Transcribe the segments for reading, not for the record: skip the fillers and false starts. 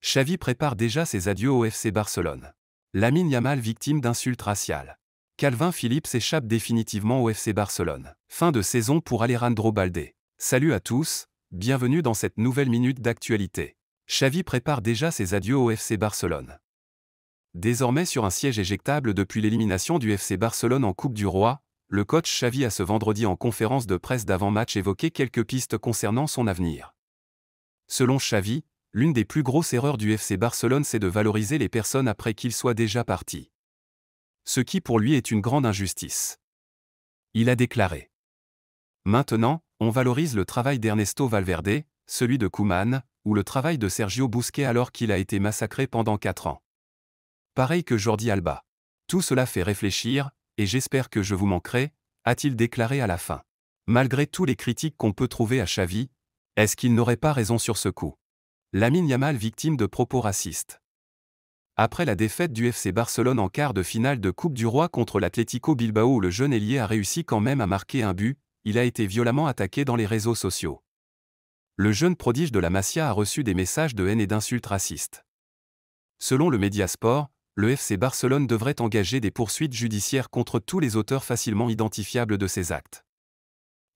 Xavi prépare déjà ses adieux au FC Barcelone. Lamine Yamal victime d'insultes raciales. Calvin Phillips échappe définitivement au FC Barcelone. Fin de saison pour Alejandro Balde. Salut à tous, bienvenue dans cette nouvelle minute d'actualité. Xavi prépare déjà ses adieux au FC Barcelone. Désormais sur un siège éjectable depuis l'élimination du FC Barcelone en Coupe du Roi, le coach Xavi a ce vendredi en conférence de presse d'avant-match évoqué quelques pistes concernant son avenir. Selon Xavi, l'une des plus grosses erreurs du FC Barcelone c'est de valoriser les personnes après qu'ils soient déjà partis. Ce qui pour lui est une grande injustice. Il a déclaré. Maintenant, on valorise le travail d'Ernesto Valverde, celui de Koeman, ou le travail de Sergio Busquets alors qu'il a été massacré pendant 4 ans. Pareil que Jordi Alba. Tout cela fait réfléchir, et j'espère que je vous manquerai, a-t-il déclaré à la fin. Malgré tous les critiques qu'on peut trouver à Xavi, est-ce qu'il n'aurait pas raison sur ce coup? Lamine Yamal victime de propos racistes. Après la défaite du FC Barcelone en quart de finale de Coupe du Roi contre l'Atlético Bilbao où le jeune ailier a réussi quand même à marquer un but, il a été violemment attaqué dans les réseaux sociaux. Le jeune prodige de la Masia a reçu des messages de haine et d'insultes racistes. Selon le Mediasport, le FC Barcelone devrait engager des poursuites judiciaires contre tous les auteurs facilement identifiables de ces actes.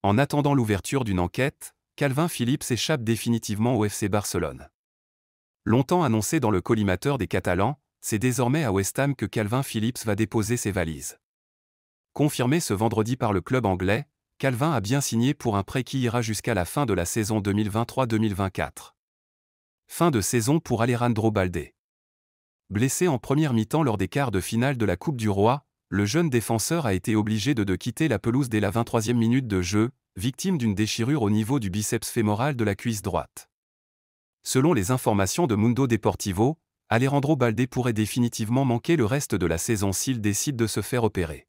En attendant l'ouverture d'une enquête, Calvin Phillips échappe définitivement au FC Barcelone. Longtemps annoncé dans le collimateur des Catalans, c'est désormais à West Ham que Calvin Phillips va déposer ses valises. Confirmé ce vendredi par le club anglais, Calvin a bien signé pour un prêt qui ira jusqu'à la fin de la saison 2023-2024. Fin de saison pour Alejandro Balde. Blessé en première mi-temps lors des quarts de finale de la Coupe du Roi, le jeune défenseur a été obligé de quitter la pelouse dès la 23e minute de jeu, victime d'une déchirure au niveau du biceps fémoral de la cuisse droite. Selon les informations de Mundo Deportivo, Alejandro Balde pourrait définitivement manquer le reste de la saison s'il décide de se faire opérer.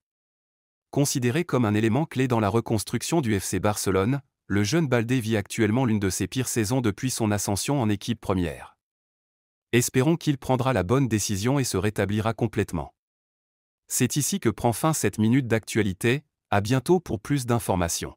Considéré comme un élément clé dans la reconstruction du FC Barcelone, le jeune Balde vit actuellement l'une de ses pires saisons depuis son ascension en équipe première. Espérons qu'il prendra la bonne décision et se rétablira complètement. C'est ici que prend fin cette minute d'actualité, à bientôt pour plus d'informations.